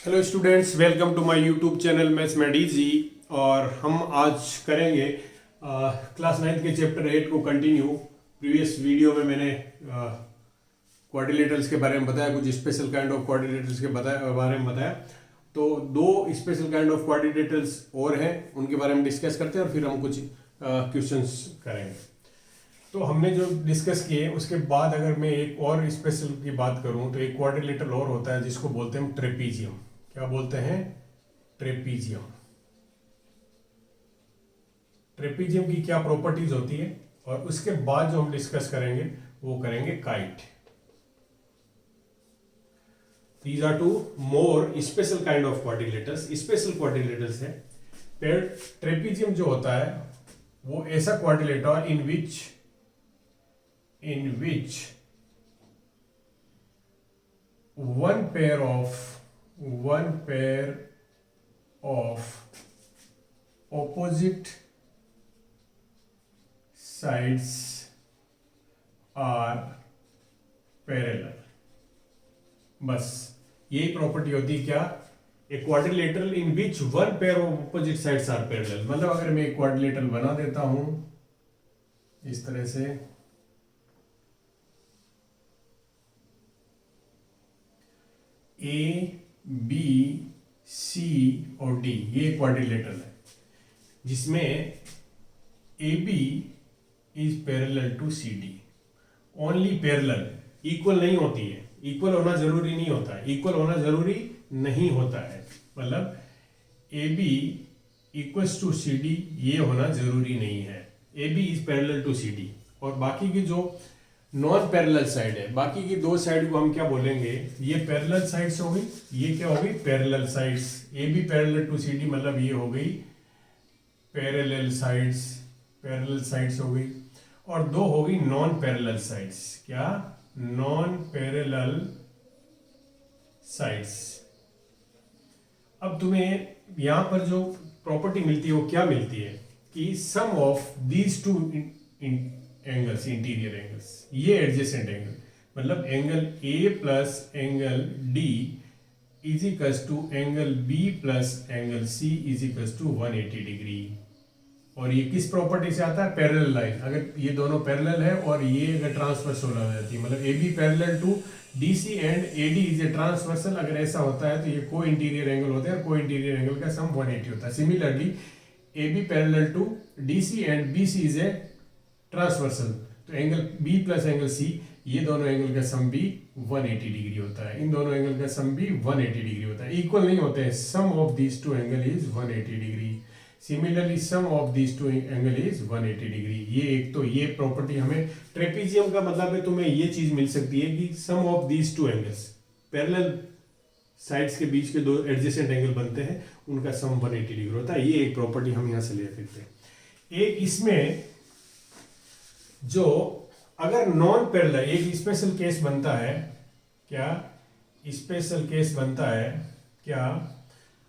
Hello students, welcome to my YouTube channel maths में DG. और हम आज करेंगे क्लास 9 के चैप्टर 8 को कंटिन्यू। प्रीवियस वीडियो में मैंने क्वाड्रिलेटरल्स के बारे में बताया, कुछ स्पेशल काइंड ऑफ क्वाड्रिलेटरल्स के बारे में बताया। तो दो स्पेशल काइंड ऑफ क्वाड्रिलेटरल्स और हैं, उनके बारे में डिस्कस करते हैं और फिर हम कुछ क्वेश्चंस करेंगे। तो हमने जो डिस्कस किए उसके बाद अगर मैं एक और स्पेशल की बात करूं तो एक क्वाड्रिलेटरल और होता है जिसको बोलते हैं ट्रेपीजियम। क्या बोलते हैं? ट्रेपीजियम। ट्रेपीजियम की क्या प्रॉपर्टीज होती है, और उसके बाद जो हम डिस्कस करेंगे वो करेंगे kite. These are two more special kind of quadrilaterals. Special quadrilaterals है। ट्रेपीजियम जो होता है वो ऐसा quadrilateral in which one pair of opposite sides are parallel। बस यही प्रॉपर्टी होती है क्या? A quadrilateral in which one pair of opposite sides are parallel. मतलब अगर मैं एक क्वाड्रिलेटरल बना देता हूं इस तरह से, ए बी सी और डी, ये क्वाड्रिलेटरल है जिसमें A B is parallel to C D. Only parallel, equal नहीं होती है। इक्वल होना जरूरी नहीं होता है। इक्वल होना जरूरी नहीं होता है, मतलब A B equals to C D ये होना जरूरी नहीं है। A B is parallel to C D. और बाकी की जो नॉन पैरेलल साइड है, बाकी की दो साइड को हम क्या बोलेंगे? ये पैरेलल साइड्स हो गई। ये क्या हो गई? Parallel sides. A B parallel to C D मतलब ये हो गई पैरेलल साइड्स। पैरेलल साइड्स हो गई। और दो हो गई नॉन पैरेलल साइड्स। क्या? Non parallel sides. अब तुम्हें यहां पर जो प्रॉपर्टी मिलती है वो क्या मिलती है कि sum of these two angles, interior angles, ये एडजेसेंट एंगल, मतलब angle A plus angle D is equals to angle B plus angle C is equals to 180 degree. और ये किस प्रॉपर्टी से आता है? Parallel line. अगर ये दोनों पैरेलल है और ये अगर ट्रांसवर्सल हो जाती है, मतलब A B parallel to D C and A D is a transversal, अगर ऐसा होता है तो ये को इंटीरियर एंगल होते हैं और को इंटीरियर एंगल का सम 180 होता है। Similarly A B parallel to D C and B C is a transversal, तो angle B plus angle C, ये दोनों एंगल का सम भी 180 डिग्री होता है। इन दोनों एंगल का सम भी 180 डिग्री होता है। इक्वल नहीं होते हैं। Sum of these two angle is 180 degree. Similarly sum of these two angle is 180 degree. ये एक तो ये प्रॉपर्टी हमें ट्रेपीजियम का मतलब है, तुम्हें ये चीज मिल सकती है कि sum of these two angles, parallel sides के बीच के दो एडजेसेंट एंगल बनते हैं, उनका सम 180 डिग्री होता है। ये एक प्रॉपर्टी हम यहां से ले सकते हैं। एक इसमें जो अगर नॉन पैरेलल, एक स्पेशल केस बनता है। क्या स्पेशल केस बनता है? क्या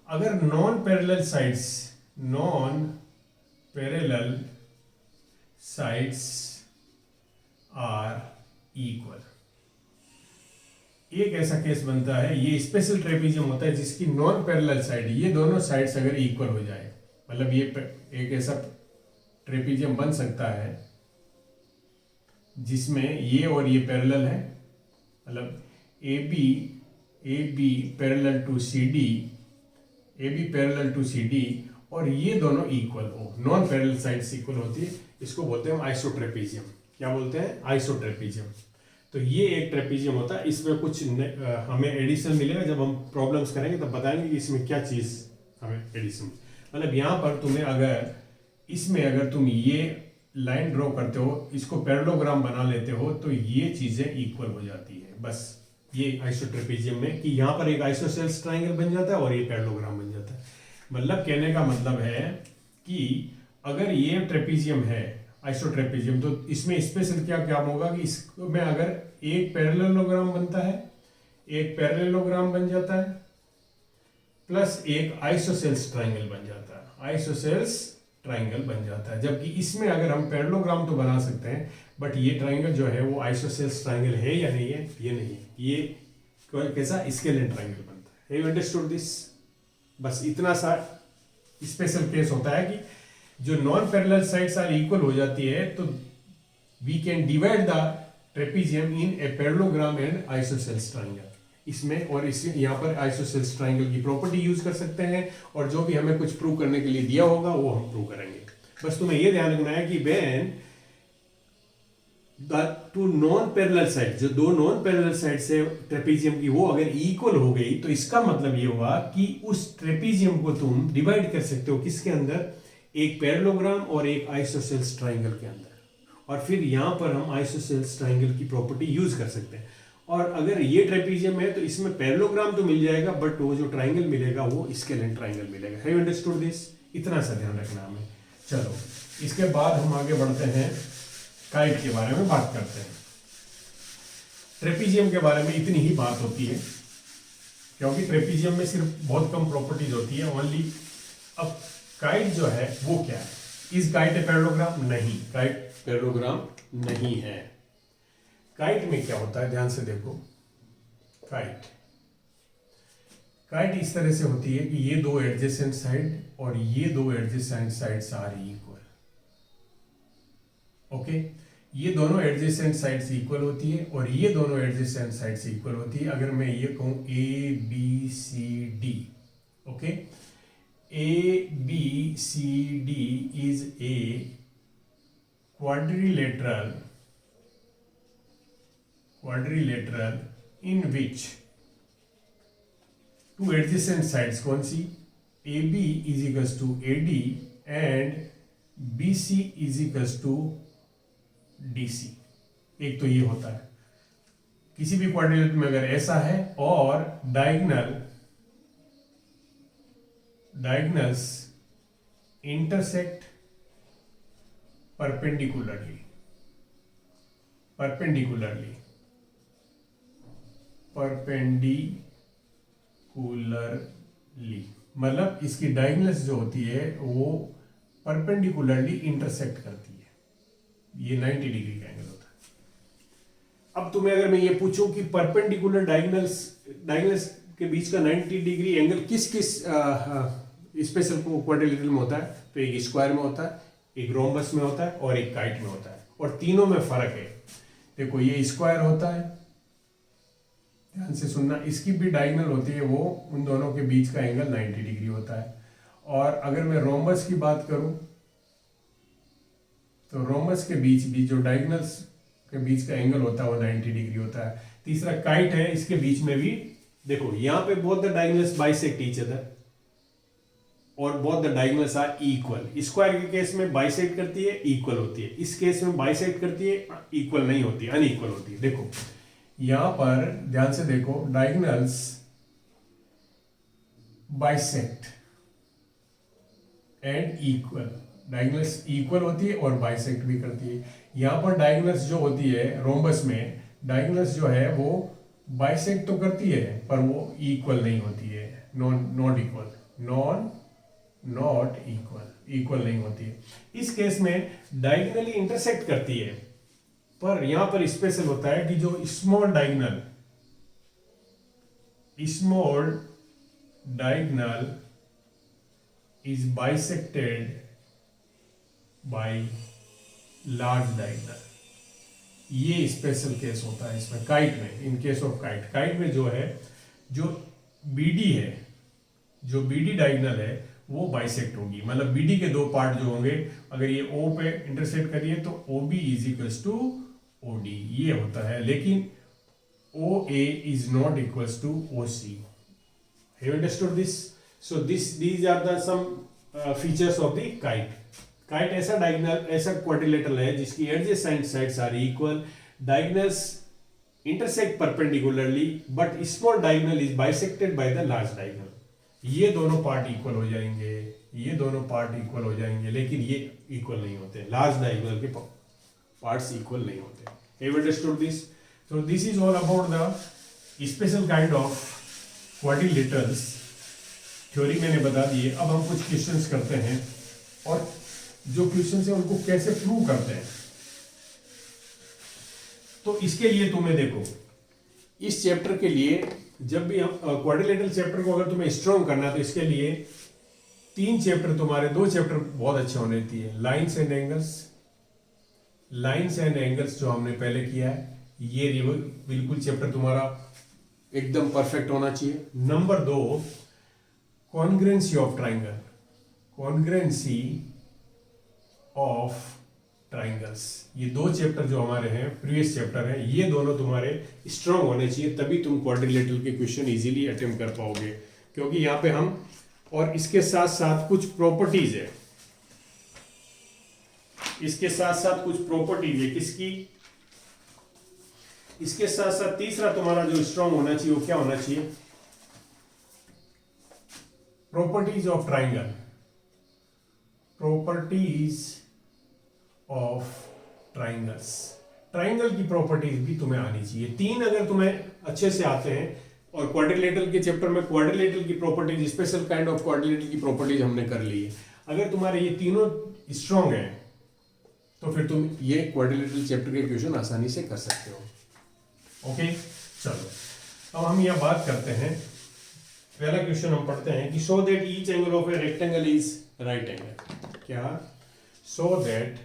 अगर non parallel sides are equal, एक ऐसा केस बनता है, ये स्पेशल ट्रेपीजियम होता है जिसकी नॉन पैरेलल साइड, ये दोनों साइड्स अगर इक्वल हो जाए, मतलब ये एक ऐसा ट्रेपीजियम बन सकता है जिसमें ये और ये पैरेलल है, मतलब A B parallel to C D, A B parallel to C D, और ये दोनों इक्वल हो, नॉन पैरेलल साइड्स इक्वल होती है। इसको बोलते हैं आइसोट्रेपीजियम। क्या बोलते हैं? आइसोट्रेपीजियम। तो ये एक ट्रेपीजियम होता है। इसमें कुछ हमें एडिशन मिलेगा, जब हम प्रॉब्लम्स करेंगे तब बताएंगे कि इसमें क्या चीज हमें एडिशन, मतलब यहां पर तुम्हें अगर इसमें अगर तुम ये लाइन ड्रॉ करते हो, इसको पैरेललोग्राम बना लेते हो, तो ये चीजें इक्वल हो जाती है। बस ये आइसोट्रेपीजियम में कि यहां पर एक आइसोसेल्स ट्रायंगल बन जाता है और ये पैरेललोग्राम बन जाता है। मतलब कहने का मतलब है कि अगर ये ट्रेपीजियम है, आइसोट्रेपीजियम, तो इसमें स्पेशल क्या क्या होगा कि इसमें अगर एक पैरेललोग्राम बनता है, एक पैरेललोग्राम बन जाता है, प्लस एक आइसोसेल्स ट्रायंगल बन जाता है। आइसोसेल्स ट्राइंगल बन जाता है। जबकि इसमें अगर हम पैरेललोग्राम तो बना सकते हैं, बट ये ट्राइंगल जो है वो आइसोसेल्स ट्राइंगल है या नहीं है? ये नहीं है। ये कैसा? स्केलेन ट्राइंगल बनता है। Have you understood this? बस इतना सा स्पेशल केस होता है कि जो non parallel sides are equal हो जाती है तो we can divide the trapezium in a parallelogram and isosceles triangle. इसमें और इस यहाँ पर आइसोसेल्स ट्रायंगल की प्रॉपर्टी यूज कर सकते हैं और जो भी हमें कुछ प्रूव करने के लिए दिया होगा वो हम प्रूव करेंगे। बस तुम्हें ये ध्यान रखना है कि when the two non parallel side, जो दो नॉन पैरेलल साइड से ट्रेपीजियम की वो अगर इक्वल हो गई तो इसका मतलब ये हुआ कि उस ट्रेपीजियम को तुम डिवाइड कर सकते हो किसके अंदर, एक पैरेललोग्राम और एक आइसोसेल्स ट्रायंगल के अंदर, और फिर यहां पर हम आइसोसेल्स ट्रायंगल की प्रॉपर्टी यूज कर सकते हैं। और अगर ये ट्रेपीजियम है तो इसमें पैरेललोग्राम तो मिल जाएगा बट वो जो ट्रायंगल मिलेगा वो स्केलेन ट्रायंगल मिलेगा। Have you understood this? इतना सा ध्यान रखना हमें। चलो इसके बाद हम आगे बढ़ते हैं, काइट के बारे में बात करते हैं। ट्रेपीजियम के बारे में इतनी ही बात होती है क्योंकि ट्रेपीजियम में सिर्फ बहुत कम प्रॉपर्टीज होती है ओनली। अब काइट जो है वो क्या है? Is kite a parallelogram? नहीं, काइट पैरेललोग्राम नहीं है। काइट में क्या होता है, ध्यान से देखो। काइट इस तरह से होती है कि ये दो एडजेसेंट साइड और ये दो adjacent sides are equal. Okay, ये दोनों एडजेसेंट साइड्स इक्वल होती है और ये दोनों एडजेसेंट साइड्स इक्वल होती है। अगर मैं ये कहूं A B C D, okay, A B C D is a quadrilateral in which two adjacent sides, कौन सी, AB is equals to AD and BC is equals to DC। एक तो ये होता है किसी भी क्वाड्रिलेटरल में अगर ऐसा है और डायगोनल्स इंटरसेक्ट perpendicularly, मतलब इसकी डायगोनल्स जो होती है वो परपेंडिकुलरली इंटरसेक्ट करती है। ये 90 डिग्री का एंगल होता है। अब तुम्हें अगर मैं ये पूछूं कि परपेंडिकुलर डायगोनल्स के बीच का 90 डिग्री एंगल किस स्पेशल क्वाड्रिलेटरल में होता है, तो एक स्क्वायर में होता है, एक रोम्बस में होता है और एक काइट में होता है, और तीनों में फर्क है। देखो ये स्क्वायर होता है, ध्यान से सुनना, इसकी भी डायगोनल होती है, वो उन दोनों के बीच का एंगल 90 डिग्री होता है। और अगर मैं रोम्बस की बात करूं तो रोम्बस के बीच भी जो डायगोनल्स के बीच का एंगल होता है वो 90 डिग्री होता है। तीसरा काइट है, इसके बीच में भी देखो यहाँ पे both the diagonals bisect each other और both the diagonals are equal. Square के केस में बाइसेक्ट करती है, इक्वल होती है। इस केस में बाइसेक्ट करती है, इक्वल नहीं होती, अनइक्वल होती है। देखो यहां पर ध्यान से देखो, diagonals bisect and equal, diagonals equal होती है और बाइसेक्ट भी करती है। यहां पर डायगोनल्स जो होती है रोम्बस में, डायगोनल्स जो है वो बाइसेक्ट तो करती है पर वो इक्वल नहीं होती है, नॉट इक्वल नहीं होती है। इस केस में डायगोनली इंटरसेक्ट करती है, पर यहां पर स्पेशल होता है कि जो small diagonal is bisected by large diagonal. ये स्पेशल केस होता है इसमें, काइट में। इन केस ऑफ काइट में जो है, जो बीडी है, जो बीडी डायगोनल है वो बाइसेक्ट होगी। मतलब बीडी के दो पार्ट जो होंगे, अगर ये ओ पे इंटरसेक्ट करिए तो O B is equals to O D, ये होता है। लेकिन O A is not equals to O C. Have you understood this? So these are the some features of the kite. Kite ऐसा डायगोनल, ऐसा quadrilateral है जिसकी adjacent sides are equal, diagonals intersect perpendicularly, but small diagonal is bisected by the large diagonal. ये दोनों part equal हो जाएंगे, ये दोनों पार्ट इक्वल हो जाएंगे, लेकिन ये इक्वल नहीं होते, लार्ज डायगोनल के पार्ट्स इक्वल नहीं होते। Have you understood this? So this is all about the special kind of quadrilaterals. Theory मैंने बता दी है। अब हम कुछ क्वेश्चंस करते हैं और जो क्वेश्चंस है उनको कैसे प्रूव करते हैं। तो इसके लिए तुम्हें देखो, इस चैप्टर के लिए जब भी हम क्वाड्रिलेटरल चैप्टर को अगर तुम्हें स्ट्रॉन्ग करना है तो इसके लिए 3 चैप्टर तुम्हारे, 2 चैप्टर बहुत अच्छे होने चाहिए। Lines and angles, lines and angles जो हमने पहले किया है, ये बिल्कुल चैप्टर तुम्हारा एकदम परफेक्ट होना चाहिए। Number 2, congruency of triangle, congruency of triangles, ये 2 चैप्टर जो हमारे हैं, प्रीवियस चैप्टर हैं, ये दोनों तुम्हारे स्ट्रांग होने चाहिए, तभी तुम क्वाड्रिलेटरल के क्वेश्चन इजीली अटेम्प्ट कर पाओगे। क्योंकि यहाँ पे हम, और इसके साथ साथ कुछ प्रॉपर्टीज है, इसके साथ साथ कुछ प्रॉपर्टीज है किसकी, इसके साथ साथ तीसरा तुम्हारा जो स्ट्रांग होना चाहिए वो क्या होना चाहिए, properties of triangle, properties of triangles, triangle की प्रॉपर्टीज भी तुम्हें आनी चाहिए। 3 अगर तुम्हें अच्छे से आते हैं, और क्वाड्रिलेटरल के चैप्टर में क्वाड्रिलेटरल की properties, special kind of quadrilateral की प्रॉपर्टीज हमने कर ली है। अगर तुम्हारे ये तीनों स्ट्रांग हैं तो फिर तुम ये क्वाड्रिलेटरल चैप्टर के क्वेश्चन आसानी से कर सकते हो। ओके, चलो अब हम यहाँ बात करते हैं, पहला क्वेश्चन हम पढ़ते हैं कि so that each angle of a rectangle is right angle. क्या? So that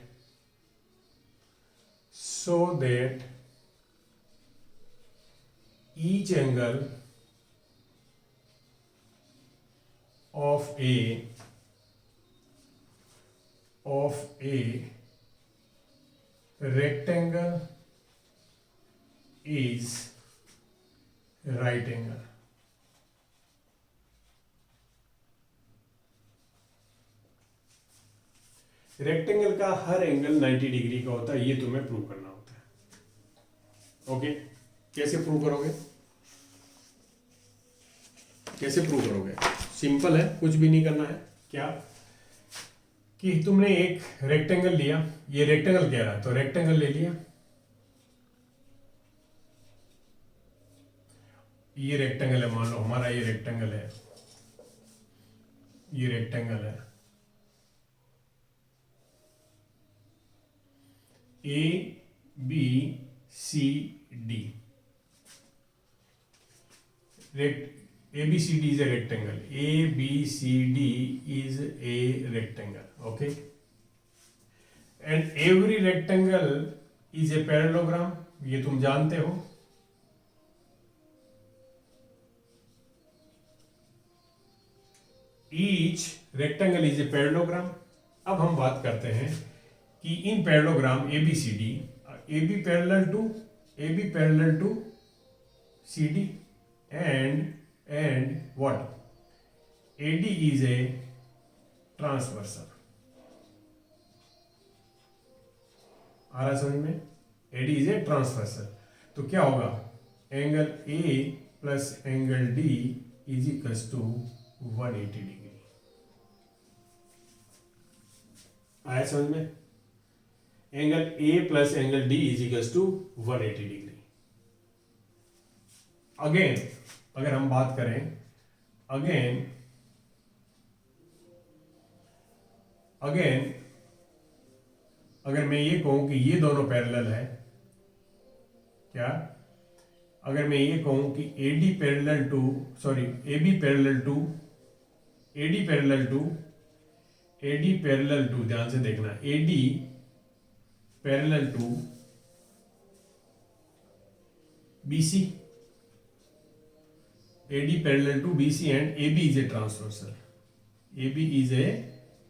each angle of a rectangle is right angle। Rectangle का हर एंगल 90 डिग्री का होता है, ये तुम्हें प्रूव करना होता है। ओके, कैसे प्रूव करोगे? कैसे प्रूव करोगे? सिंपल है, कुछ भी नहीं करना है। क्या कि तुमने एक रेक्टेंगल लिया, ये रेक्टेंगल कह रहा है तो रेक्टेंगल ले लिया, ये रेक्टेंगल है, मान लो हमारा ये रेक्टेंगल है, ये रेक्टेंगल है, A B C D, ABCD is a rectangle, ABCD is a rectangle, okay, and every rectangle is a parallelogram, ये तुम जानते हो। Each rectangle is a parallelogram। अब हम बात करते हैं कि इन parallelogram ABCD, AB parallel to CD and what? AD is a transversal। आ रहा समझ में? AD is a transversal। तो क्या होगा? Angle A plus angle D is equals to 180 degree. आया समझ में? Angle A plus angle D is equals to 180 degree. Again अगर हम बात करें, अगेन अगर मैं ये कहूं कि ये दोनों पैरेलल है, क्या? अगर मैं ये कहूं कि AD parallel to, sorry AB parallel to, AD parallel to, ध्यान से देखना, AD parallel to BC, AD parallel to BC and AB is a transversal, AB is a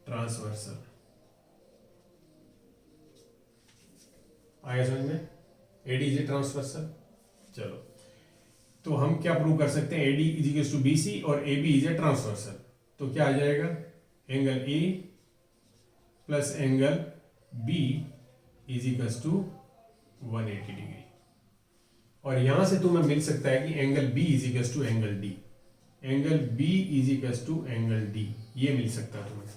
transversal। आया समझ में? AD is a transversal। चलो, तो हम क्या प्रूव कर सकते हैं? AD is equals to BC और AB is a transversal। तो क्या आ जाएगा? Angle A plus angle B is equals to 180 degree. और यहां से तुम्हें मिल सकता है कि angle B is equals to angle D, angle B is equals to angle D, ये मिल सकता है तुम्हें।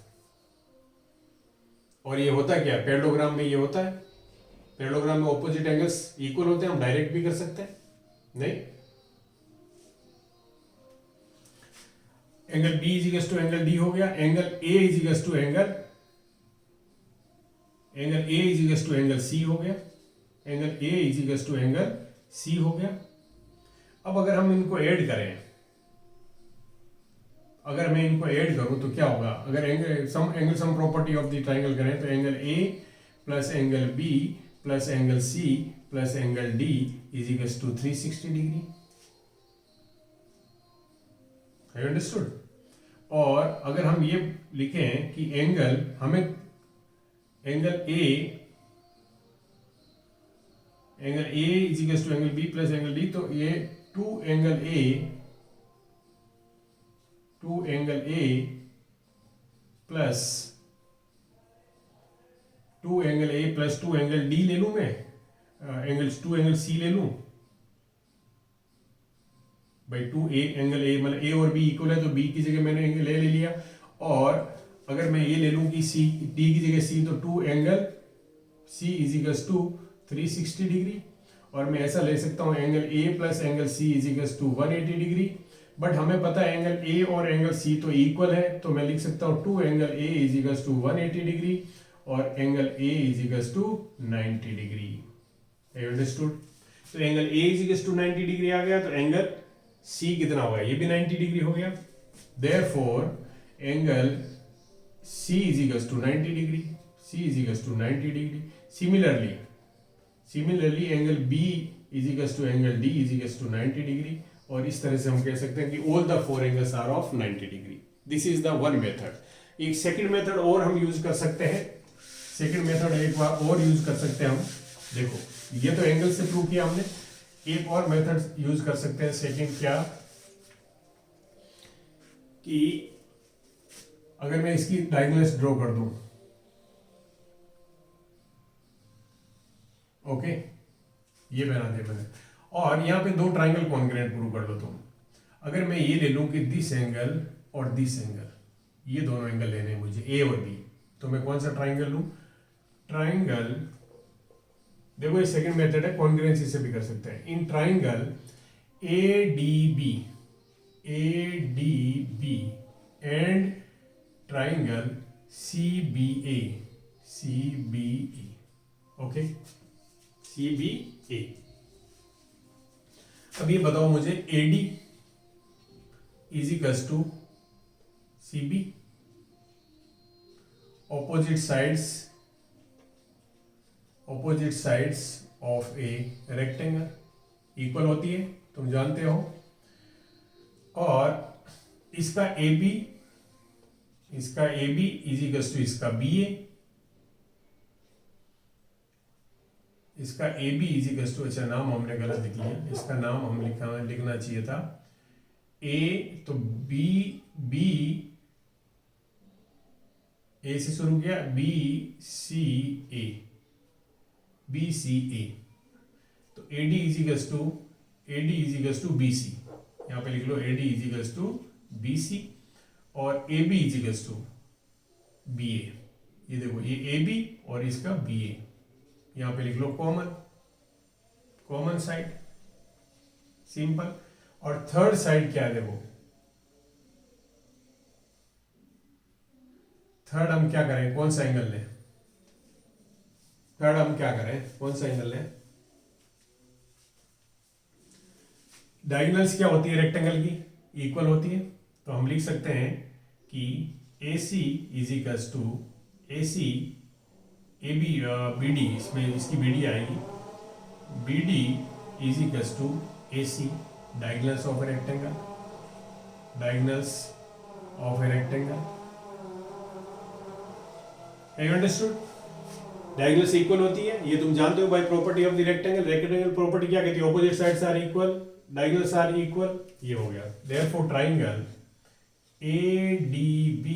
और ये होता क्या है? पैरेललोग्राम में ये होता है, पैरेललोग्राम में ऑपोजिट एंगल्स इक्वल होते हैं, हम डायरेक्ट भी कर सकते हैं, नहीं? Angle B is equals to angle D हो गया, angle A is equals to angle A is equals to angle C हो गया, angle A is equals to angle C हो गया। अब अगर हम इनको ऐड करें, अगर मैं इनको ऐड करूं तो क्या होगा, अगर angle sum property of the triangle करें तो angle A plus angle B plus angle C plus angle D is equals to 360 degree. है अंडरस्टूड। और अगर हम ये लिखें कि एंगल हमें angle A is equals to angle B plus angle D, तो ये two angle A plus two angle D ले लूं मैं, टू एंगल सी ले लूं भाई। टू एंगल ए मतलब ए और बी इक्वल है तो बी की जगह मैंने एंगल ए ले लिया। और अगर मैं ये ले लूं कि सी डी की जगह सी, तो two angle C is equals to 360 degree. और मैं ऐसा ले सकता हूं angle A plus angle C is equals to 180 degree. But हमें पता है एंगल ए और एंगल सी तो इक्वल है, तो मैं लिख सकता हूं two angle A is equals to 180 degree और angle A is equals to 90 degree. Understood. तो angle A is equals to 90 degree आ गया, तो एंगल सी कितना होगा, ये भी 90 डिग्री हो गया। Therefore angle C is equals to 90 degree, C is equals to 90 degree. Similarly angle B is equals to angle D is equals to 90 degree. और इस तरह से हम कह सकते हैं कि all the four angles are of 90 degree. This is the one method. एक सेकंड मेथड और हम यूज कर सकते हैं, सेकंड मेथड एक बार और यूज कर सकते हैं हम। देखो ये तो एंगल से प्रूव किया हमने, एक और मेथड यूज कर सकते हैं सेकंड। क्या कि अगर मैं इसकी डायगोनल्स ड्रॉ कर दूं, ओके ये बना दिया मैंने, और यहां पे दो ट्राइंगल कॉन्ग्रुएंट प्रूव कर लो तुम। अगर मैं ये ले लूं कि दिस एंगल और दिस एंगल, ये दोनों एंगल लेने हैं मुझे ए और बी, तो मैं कौन सा ट्राइंगल लूं, ट्राइंगल, देखो ये सेकंड मेथड है, कॉन्ग्रुएंसी से भी कर सकते हैं। In triangle A D B and triangle C B A, okay C B A. अब ये बताओ मुझे A D is equals to C B, opposite sides of a rectangle equal होती है, तुम जानते हो। और इसका A B is equals to इसका बी ए, इसका A B is equals to, अच्छा नाम हमने गलत लिख लिया, इसका नाम हम लिखना चाहिए था ए, तो बी ए से शुरू किया, बी सी ए, तो A D is equals to B C, यहां पे लिख लो A D is equals to B C, और A B is equals to B A. ये देखो ये ए बी और इसका बी ए, यहां पे लिख लो कॉमन साइड, सिंपल। और थर्ड साइड क्या है, देखो थर्ड हम क्या करें, कौन सा एंगल लें, कौन सा एंगल लें। डायगोनल्स क्या होती है रेक्टेंगल की, इक्वल होती है, तो हम लिख सकते हैं कि A C is equals to A C A B B D, इसमें इसकी बी डी आएगी, B D is equals to A C, diagonals of a rectangle, understood. Diagonals equal होती है, ये तुम जानते हो by property of the rectangle property क्या कहती है, opposite sides are equal, diagonals are equal, ये हो गया। Therefore triangle ADB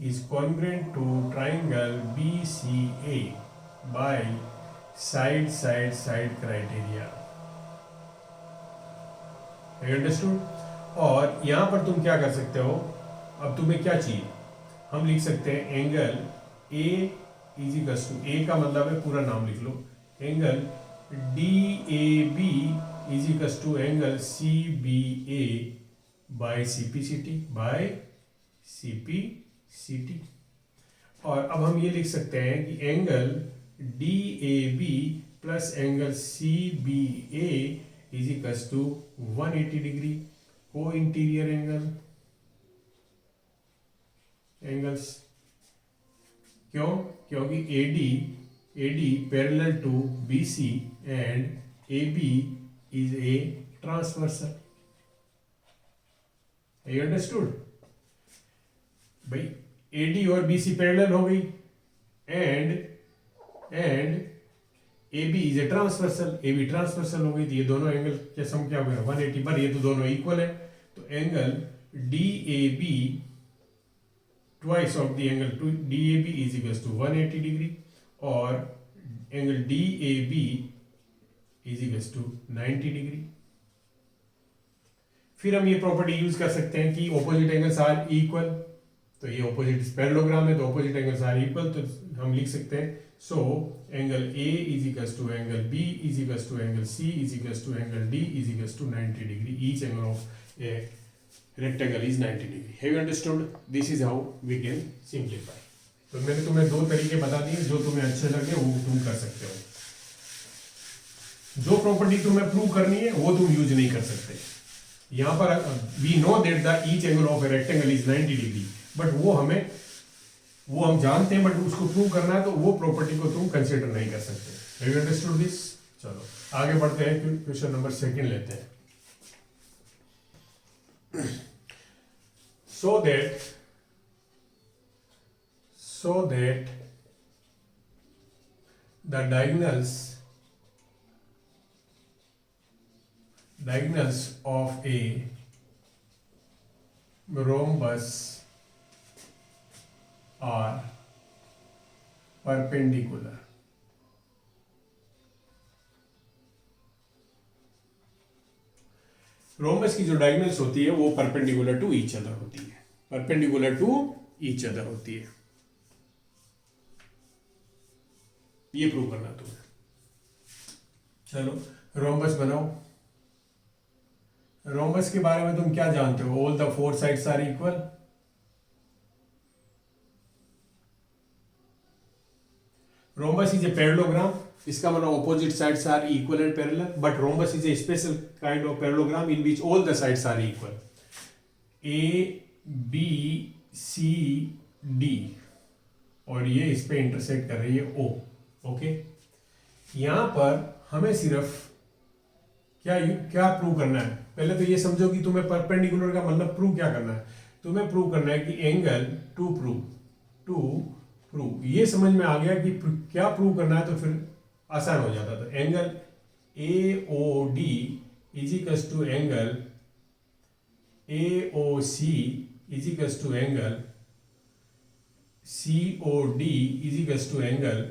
is congruent to triangle BCA by side criteria. Understood? और यहां पर तुम क्या कर सकते हो, अब तुम्हें क्या चाहिए, हम लिख सकते हैं angle A is equals to, A का मतलब है पूरा नाम लिख लो, angle DAB is equals to angle CBA by CPCT। और अब हम ये लिख सकते हैं कि angle DAB plus angle CBA is equals to 180 degree. Co interior angles, क्यों? क्योंकि AD parallel to BC and AB is a transversal. You understood भाई? AD और BC पैरेलल हो गई and AB is a transversal, AB transversal हो गई, तो ये दोनों एंगल के सम क्या हो गया 180, पर ये तो दोनों इक्वल है, तो angle DAB twice of the angle DAB is equal to 180 degree और angle DAB is equal to 90 degree. फिर हम ये प्रॉपर्टी यूज कर सकते हैं कि ऑपोजिट एंगल्स आर इक्वल, तो ये ऑपोजिट पैरेललोग्राम है तो ऑपोजिट एंगल्स आर इक्वल, तो हम लिख सकते हैं so angle A is equal to angle B is equal to angle C is equal to angle D is equal to 90 degree. Each angle of a rectangle is 90 degree. Have you understood? This is how we can simplify. तो मैंने तुम्हें दो तरीके बता दिए, जो तुम्हें अच्छे लगे वो तुम कर सकते हो। जो प्रॉपर्टी तुम्हें प्रूव करनी है वो तुम यूज नहीं कर सकते। यहाँ पर we know that the each angle of a rectangle is 90 degree, but वो हम जानते हैं, बट उसको प्रूव करना है तो वो प्रॉपर्टी को तुम कंसिडर नहीं कर सकते। Have you understood this? चलो आगे बढ़ते हैं, क्वेश्चन नंबर 2 लेते हैं। so that the diagonals of a rhombus are perpendicular. Rhombus की जो डायगोनल्स होती है वो परपेंडिकुलर टू ईच अदर होती है, परपेंडिकुलर टू ईच अदर होती है। ये प्रूव करना तुम्हें। चलो रोमबस बनाओ। रोमबस के बारे में तुम क्या जानते हो? All the 4 sides are equal. Rhombus is a parallelogram, इसका मतलब opposite sides are equal and parallel, but rhombus is a special kind of parallelogram in which all the sides are equal. ABCD और ये इस पे intersect कर रही है O। Okay, यहां पर हमें सिर्फ क्या प्रूव करना है? पहले तो ये समझो कि तुम्हें परपेंडिकुलर का मतलब प्रूव क्या करना है। तुम्हें प्रूव करना है कि एंगल टू प्रूव ये समझ में आ गया कि क्या प्रूव करना है, तो फिर आसान हो जाता था। Angle AOD is equal to angle AOC is equal to angle COD is equal to angle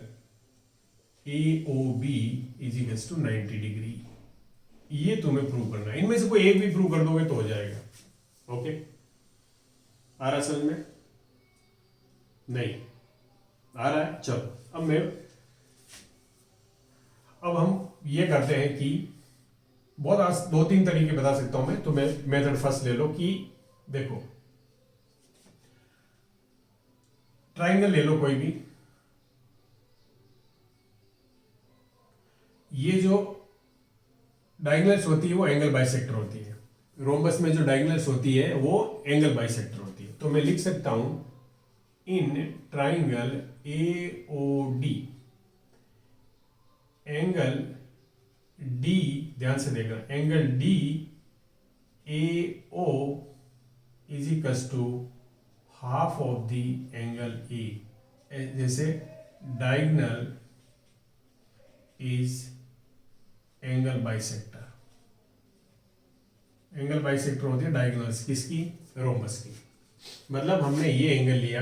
AOB is equal to 90 degree. ये तुम्हें प्रूव करना है। इनमें से कोई एक भी प्रूव कर दोगे तो हो जाएगा। ओके, आ रहा समझ में? नहीं आ रहा है? चलो अब हम ये करते हैं कि बहुत 2-3 तरीके बता सकता हूं मैं, तो मैं मेथड फर्स्ट ले लो कि देखो ट्राइंगल ले लो कोई भी। ये जो डायगोनल्स होती है वो एंगल बाइसेक्टर होती है। रोम्बस में जो डायगोनल्स होती है वो एंगल बाइसेक्टर होती है। तो मैं लिख सकता हूं in triangle AOD angle D, ध्यान से देखना, angle DAO is equal to half of the angle A। जैसे diagonal is angle bisector. Angle bisector होती है डायगोनल्स किसकी? रोम्बस की। मतलब हमने ये एंगल लिया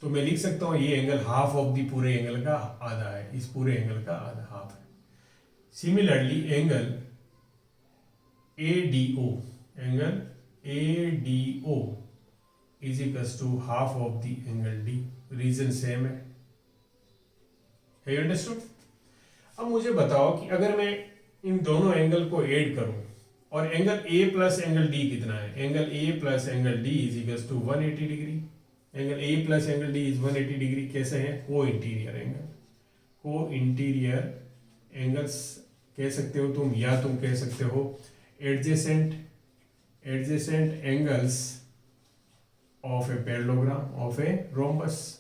तो मैं लिख सकता हूं ये एंगल हाफ ऑफ द पूरे एंगल का आधा है, इस पूरे एंगल का आधा हाफ है। Similarly angle ADO is equal to half of the angle D। Reason same है। You understood? अब मुझे बताओ कि अगर मैं इन दोनों एंगल को ऐड करूं और angle A plus angle D कितना है? Angle A plus angle D is equal to 180 degree. Angle A plus angle D is 180 degree. कैसे है? Co interior angle. Co interior angles कह सकते हो तुम, या तुम कह सकते हो adjacent angles of a parallelogram of a rhombus.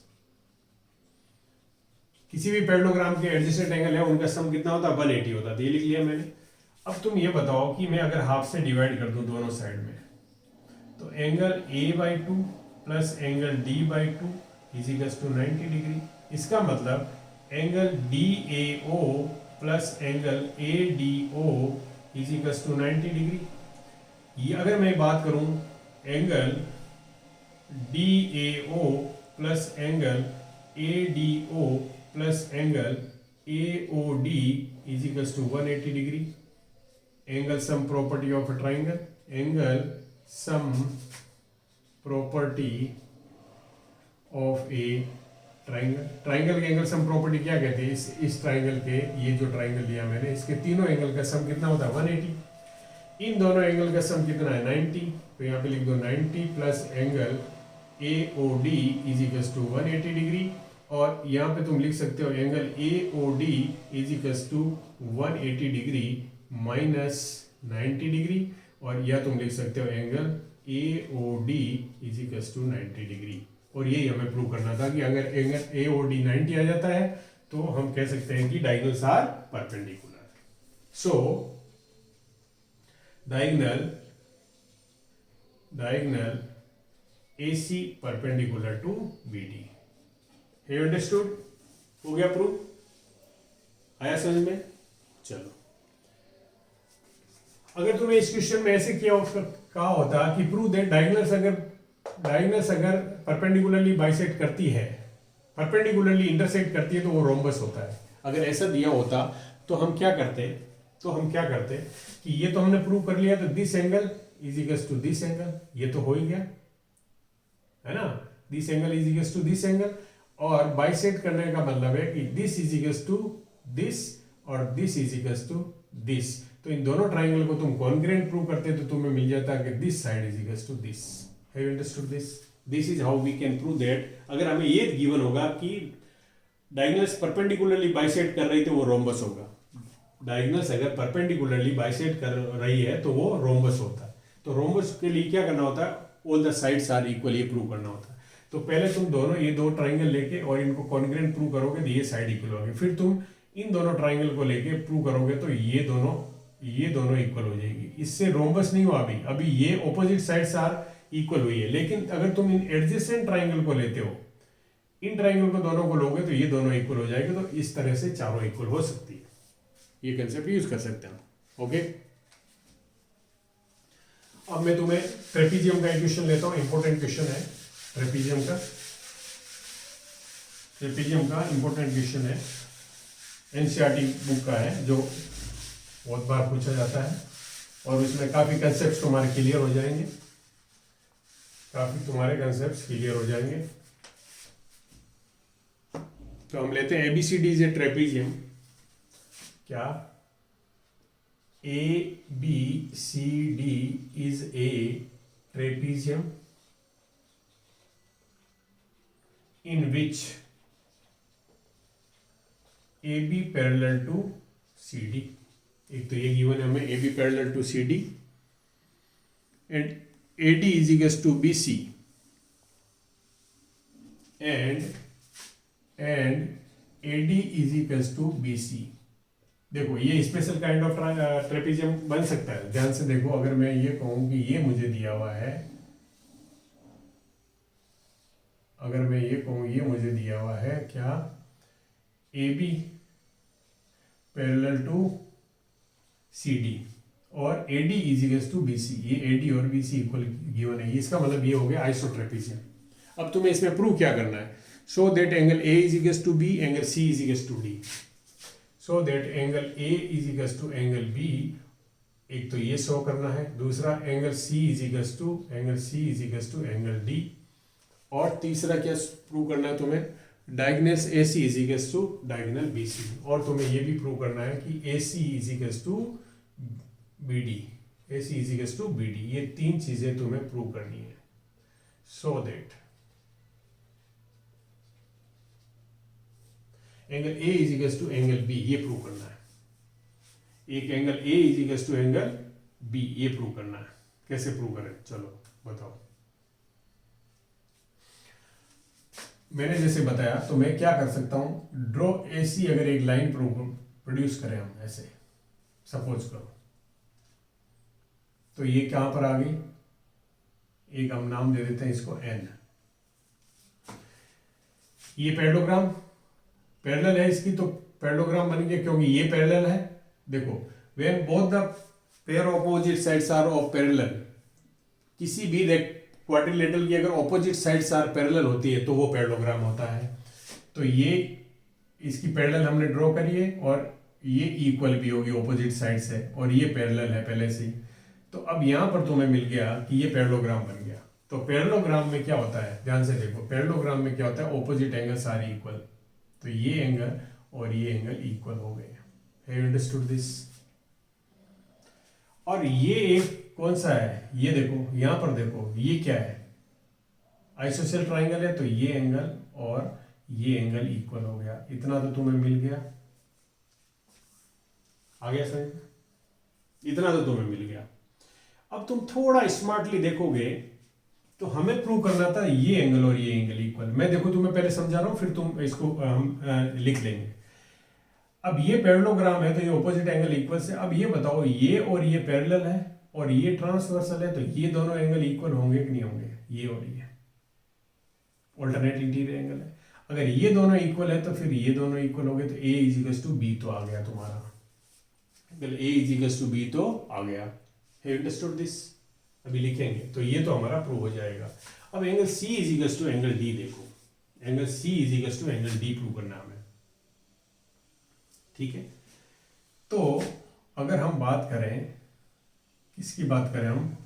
किसी भी पैरेललोग्राम के एडजेसेंट एंगल है उनका सम कितना होता है, 180 होता है। तो ये लिख लिया मैंने। अब तुम ये बताओ कि मैं अगर हाफ से डिवाइड कर दूं दोनों साइड में, तो angle A/2 plus angle D/2 is equals to 90 degree. इसका मतलब angle DAO plus angle ADO is equals to 90 degree. ये अगर मैं बात करूं angle DAO plus angle ADO plus angle AOD is equals to 180 degree. Angle sum property of a triangle, angle sum property of a triangle. Triangle के angle sum property क्या कहते हैं, इस ट्राइंगल के, ये जो ट्राइंगल लिया मैंने, इसके तीनों एंगल का सम कितना होता है, 180। इन दोनों एंगल का सम कितना है, 90। तो यहाँ पे लिख दो 90 plus angle AOD is equals to 180 degree. और यहाँ पे तुम लिख सकते हो angle AOD is equals to 180 degree minus 90 degree. और यह तुम लिख सकते हो angle AOD is equals to 90 degree. और यही हमें प्रूव करना था कि अगर एंगल AOD 90 आ जाता है तो हम कह सकते हैं कि diagonals are perpendicular. So diagonal AC perpendicular to BD। Have understood? हो गया प्रूव? आया समझ में? चलो, अगर तुम्हें इस क्वेश्चन में ऐसे कहा होता कि प्रूव दैट डायगोनल्स अगर परपेंडिकुलरली बाइसेक्ट करती है, परपेंडिकुलरली इंटरसेक्ट करती है, तो वो रोम्बस होता है। अगर ऐसा दिया होता तो हम क्या करते कि ये तो हमने प्रूव कर लिया, तो this angle is equals to this angle, ये तो हो ही गया है ना। This angle is equals to this angle, और बाइसेक्ट करने का मतलब है कि this is equals to this और this is equals to this. तो इन दोनों ट्राइंगल को तुम कॉन्ग्रुएंट प्रूव करते तो तुम्हें मिल जाता कि this side is equals to this. Have you understood this? This is how we can prove that अगर हमें ये गिवन होगा कि डायगोनल्स परपेंडिकुलरली बाइसेक्ट कर रही, तो वो रोम्बस होगा। डायगोनल्स अगर परपेंडिकुलरली बाइसेक्ट कर रही है तो वो रोम्बस होता है। तो रोम्बस के लिए क्या करना होता है, all the sides are equal, ये प्रूव करना होता है। तो पहले तुम दोनों ये दो ट्राइंगल लेके और इनको कॉन्ग्रुएंट प्रूव करोगे तो ये साइड इक्वल होगी। फिर तुम इन दोनों ट्राइंगल को लेके प्रूव करोगे तो ये दोनों इक्वल हो जाएगी। इससे रोम्बस नहीं हुआ अभी ये ऑपोजिट साइड्स आर इक्वल हुई है। लेकिन अगर तुम इन एडजेसेंट ट्राइंगल को लेते हो, इन ट्राइंगल को दोनों को लोगे तो ये दोनों इक्वल हो जाएंगे। तो इस तरह से चारों इक्वल हो सकती है, ये कंसेप्ट यूज कर सकते हैं। ओके, अब मैं तुम्हें ट्रेपीजियम का क्वेश्चन लेता हूं। इंपॉर्टेंट क्वेश्चन है ट्रेपीजियम का इंपॉर्टेंट क्वेश्चन है, एनसीईआरटी बुक का है, जो बहुत बार पूछा जाता है और उसमें काफी कंसेप्ट तुम्हारे क्लियर हो जाएंगे, तो हम लेते हैं ABCD इज ए ट्रेपीजियम। क्या ABCD is a trapezium in which AB parallel to CD। एक तो ये गिवन है हमें AB parallel to CD and AD is equals to BC and AD is equals to BC। देखो ये special kind of trapezium बन सकता है। ध्यान से देखो, अगर मैं ये कहूं कि ये मुझे दिया हुआ है, अगर मैं ये कहूँ ये मुझे दिया हुआ है क्या, AB पैरेलल टू CD और AD is equals to BC। ये AD और BC इक्वल गिवन है, इसका मतलब ये हो गया आइसोट्रेपीजियम। अब तुम्हें इसमें प्रूव क्या करना है, so that angle A is equals to B, angle C is equals to D। So that angle A is equals to angle B, एक तो ये शो करना है, दूसरा angle C is equals to angle D, और तीसरा क्या prove करना है तुम्हें, diagonals AC is equals to diagonal BC। और तुम्हें ये भी प्रूव करना है कि AC is equals to BD, ये तीन चीजें तुम्हें प्रूव करनी है। So that angle A is equals to angle B, ये प्रूव करना है। एक angle A is equal to angle B, ये प्रूव करना है। कैसे प्रूव करें, चलो बताओ। मैंने जैसे बताया तो मैं क्या कर सकता हूं, ड्रॉ ऐसी अगर एक लाइन प्रोड्यूस करें हम ऐसे, सपोज करो, तो ये कहां पर आ गई, एक हम नाम दे देते हैं इसको एन। ये पैरेललोग्राम पैरेलल है इसकी, तो पैरेललोग्राम बन गया क्योंकि ये पैरेलल है। देखो, when both the pair opposite sides are of parallel, किसी भी क्वाड्रिलेटरल की अगर ऑपोजिट साइड्स आर पैरेलल होती है तो वो पैरेललोग्राम होता है। तो ये इसकी पैरेलल हमने ड्रॉ करी है और ये इक्वल भी होगी ऑपोजिट साइड से, और ये पैरेलल है पहले से ही। तो अब यहां पर तुम्हें मिल गया कि ये पैरेललोग्राम बन गया। तो पैरेललोग्राम में क्या होता है, ध्यान से देखो, पैरेललोग्राम में क्या होता है, ऑपोजिट एंगल्स आर इक्वल। तो ये एंगल और ये एंगल इक्वल हो गए। Have you understood this? और ये एक कौन सा है, ये देखो, यहां पर देखो, ये क्या है, आइसोसेल ट्राइंगल है। तो ये एंगल और ये एंगल इक्वल हो गया। इतना तो तुम्हें मिल गया, आ गया समझ? इतना तो तुम्हें मिल गया। अब तुम थोड़ा स्मार्टली देखोगे तो हमें प्रूव करना था ये एंगल और ये एंगल इक्वल। मैं देखो तुम्हें पहले समझा रहा हूं, फिर तुम इसको हम लिख लेंगे। अब ये पैरेललोग्राम है तो ये ऑपोजिट एंगल इक्वल से। अब ये बताओ, ये और ये पैरेलल है और ये ट्रांसवर्सल है, तो ये दोनों एंगल इक्वल होंगे कि नहीं होंगे? ये और ये ऑल्टरनेट इंटीरियर एंगल है। अगर ये दोनों इक्वल है तो फिर ये दोनों इक्वल हो गए, तो A is equal to B तो आ गया तुम्हारा angle, A is equal to B तो आ गया। Have understood this? अभी लिखेंगे तो ये तो हमारा प्रूव हो जाएगा। अब angle C is equal to angle D देखो, angle C is equal to angle D prove करना हमें, ठीक है? तो अगर हम बात करें, किसकी बात करें हम,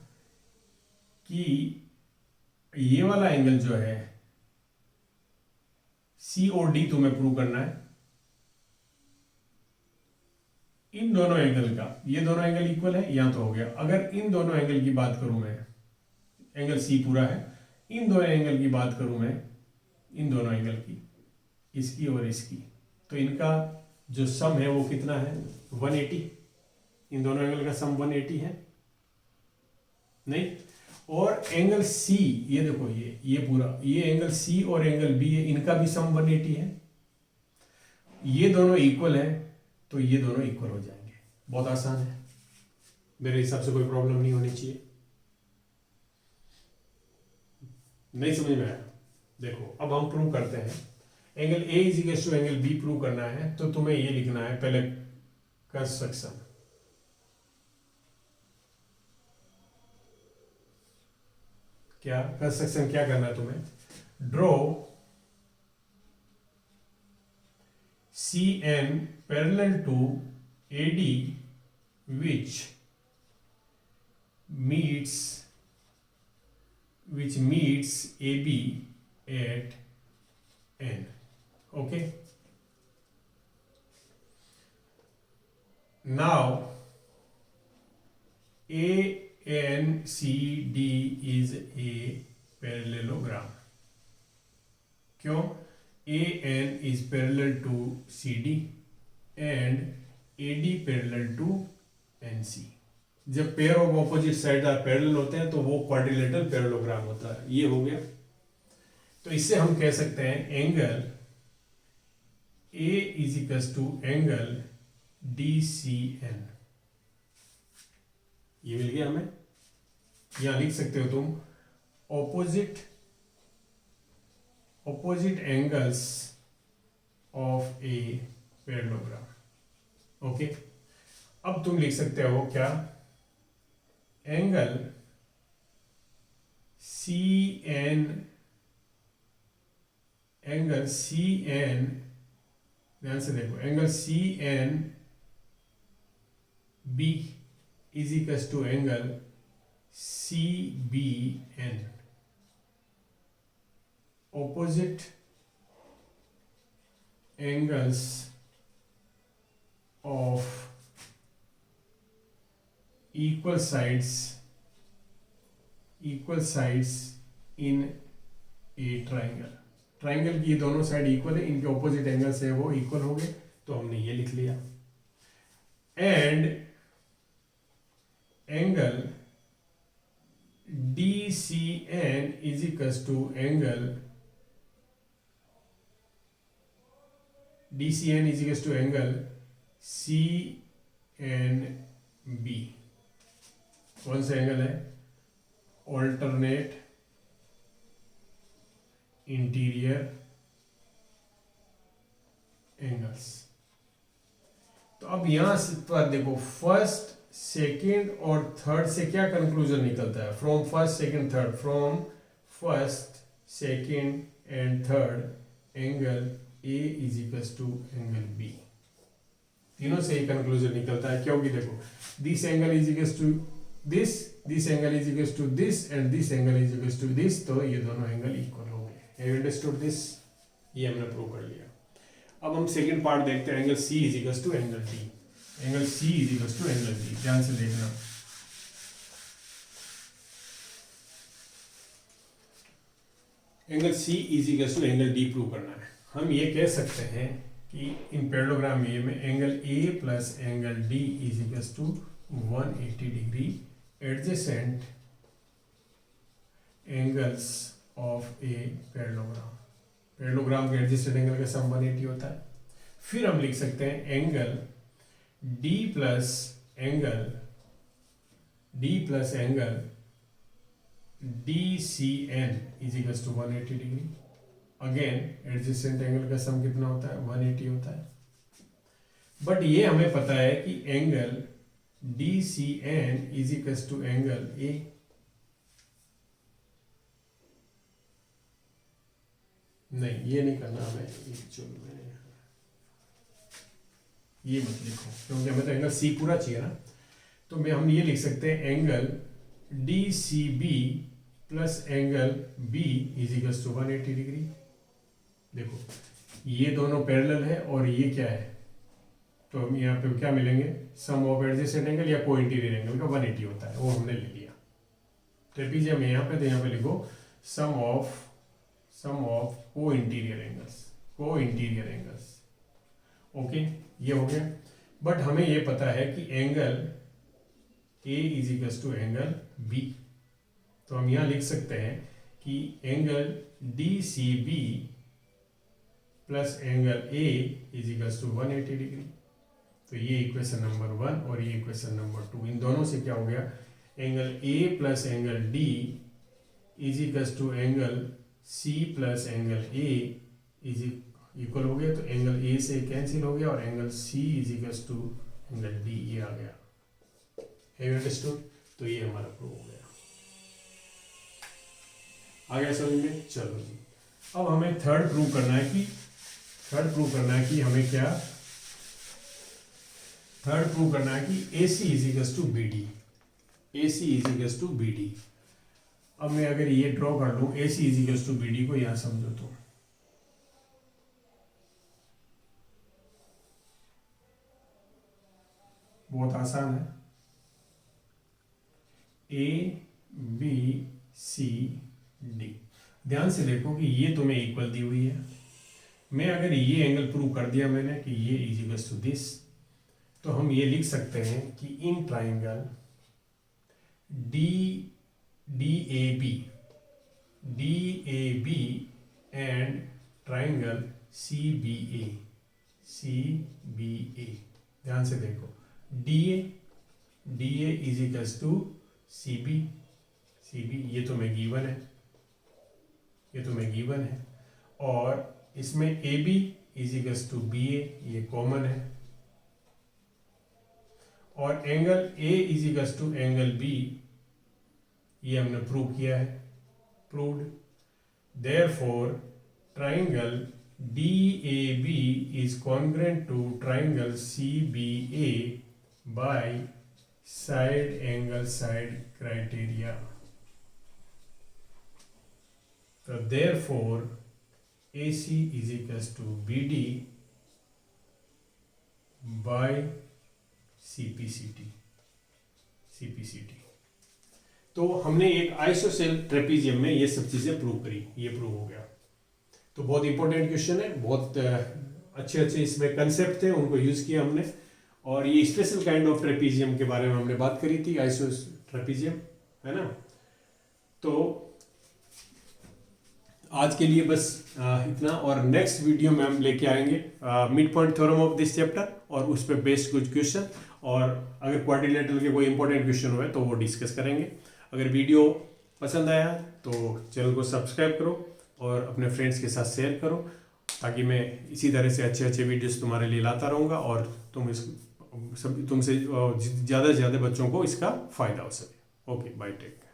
कि ये वाला एंगल जो है सी और डी तुम्हें प्रूव करना है, इन दोनों एंगल का, ये दोनों एंगल इक्वल है, यहां तो हो गया। अगर इन दोनों एंगल की बात करूं मैं, एंगल सी पूरा है, इन दोनों एंगल की बात करूं मैं, इन दोनों एंगल की, इसकी और इसकी, तो इनका जो सम है वो कितना है? 180। इन दोनों एंगल का सम 180 है नहीं? और एंगल सी, ये देखो, ये पूरा, ये एंगल सी और एंगल बी है, इनका भी सम 180 है। ये दोनों इक्वल है तो ये दोनों इक्वल हो जाएंगे। बहुत आसान है, मेरे हिसाब से कोई प्रॉब्लम नहीं होनी चाहिए। नहीं समझ में आया? देखो अब हम प्रूव करते हैं। Angle A is equal to angle B prove करना है तो तुम्हें ये लिखना है पहले कंस्ट्रक्शन। क्या कंस्ट्रक्शन क्या करना है तुम्हें? Draw CN parallel to AD which meets AB at N. Okay. Now ANCD is a parallelogram. क्यों? AN is parallel to CD and AD parallel to NC. जब pair of opposite side are parallel होते हैं तो वो quadrilateral parallelogram होता है। ये हो गया। तो इससे हम कह सकते हैं angle A is equal to angle DCN। ये मिल गया हमें। यहां लिख सकते हो तुम opposite angles of a parallelogram. Okay, अब तुम लिख सकते हो क्या? एंगल CN, ध्यान से देखो, angle CNB is equal to angle CBN। opposite angles of equal sides in a triangle। Triangle की दोनों साइड इक्वल है, इनके ऑपोजिट एंगल्स है वो इक्वल हो गए, तो हमने ये लिख लिया। And angle DCN is equal to angle DCN is equal to angle CNB। कौन सा एंगल है? Alternate interior angles. तो अब यहां से पर देखो, फर्स्ट सेकेंड और थर्ड से क्या कंक्लूजन निकलता है? From first second third, from first second and third angle A is equal to angle B. तीनों से एक कंक्लूजन निकलता है, क्योंकि देखो this angle is equal to this angle is equal to this and this angle is equal to this, तो ये दोनों एंगल इक्वल हो गए। Have you understood this? ये हमने प्रूव कर लिया। अब हम सेकंड पार्ट देखते हैं, angle C is equal to angle D. Angle C is equal to angle D, ध्यान से देखना। Angle C is equal to angle D prove करना है। हम ये कह सकते हैं कि इन पैरेललोग्राम ए में angle A plus angle D is equal to 180 degree adjacent angles of a parallelogram. Parallelogram के एडजेसेंट एंगल का सम 180 होता है। फिर हम लिख सकते हैं angle D plus angle DCN is equal to 180 degree. Again adjacent angle का सम कितना होता है? 180 होता है। बट ये हमें पता है कि angle DCN is equal to angle A। नहीं, ये नहीं करना हमें, ये मत लिखो, क्योंकि हमें तो एंगल सी पूरा चाहिए ना। तो हम ये लिख सकते हैं angle DCB plus angle B is equal to 180 degree. देखो ये दोनों पैरेलल है और ये क्या है, तो हम यहाँ पे क्या मिलेंगे? सम ऑफ एडजेसेंट एंगल या को इंटीरियर एंगल का 180 होता है, वो हमने ले लिया। ट्रेपीजियम में यहाँ पे, तो यहाँ पे लिखो sum of co interior angles. Okay, ये हो गया। बट हमें ये पता है कि angle A is equal to angle B, तो हम यहाँ लिख सकते हैं कि angle DCB plus angle A is equal to 180 degree. तो ये इक्वेशन नंबर 1 और ये इक्वेशन नंबर 2, इन दोनों से क्या हो गया? Angle A plus angle D is equal to angle C plus angle A is equal हो गया। तो एंगल A से कैंसिल हो गया और angle C is equal to angle D, ये आ गया। Have you understood? तो ये हमारा प्रूव हो गया। आ गया समझ में? चलो जी, अब हमें थर्ड प्रूव करना है कि हमें क्या? थर्ड प्रूव करना है कि AC is equal to BD। अब मैं अगर ये ड्रॉ कर लूं AC is equal to BD को, यहां समझो तो बहुत आसान है। ABCD, ध्यान से देखो कि ये तुम्हें इक्वल दी हुई है। मैं अगर ये एंगल प्रूव कर दिया मैंने कि ये इज इक्वल टू दिस, तो हम ये लिख सकते हैं कि in triangle DAB and triangle CBA, ध्यान से देखो, DA is equal to CB, ये तो मैं गिवन है, और इसमें AB is equal to BA, ये कॉमन है, और angle A is equal to angle B, ये हमने प्रूव किया है, proved. Therefore triangle DAB is congruent to triangle CBA by side criteria. So therefore AC is equals to BD by CPCT। तो हमने एक आइसोसेल ट्रेपीजियम में ये सब चीजें प्रूव करी, ये प्रूव हो गया। तो बहुत इंपॉर्टेंट क्वेश्चन है, बहुत अच्छे इसमें कंसेप्ट थे, उनको यूज किया हमने, और ये स्पेशल काइंड ऑफ ट्रेपीजियम के बारे में हमने बात करी थी, आइसोस ट्रेपीजियम, है ना। तो आज के लिए बस इतना, और नेक्स्ट वीडियो में हम लेके आएंगे mid point theorem of this chapter और उस पर बेस्ड कुछ क्वेश्चन, और अगर क्वाड्रिलेटरल के कोई इंपॉर्टेंट क्वेश्चन हुए तो वो डिस्कस करेंगे। अगर वीडियो पसंद आया तो चैनल को सब्सक्राइब करो और अपने फ्रेंड्स के साथ शेयर करो, ताकि मैं इसी तरह से अच्छे अच्छे वीडियोस तुम्हारे लिए लाता रहूँगा और तुमसे ज़्यादा से ज़्यादा बच्चों को इसका फ़ायदा हो सके। Okay, bye, take.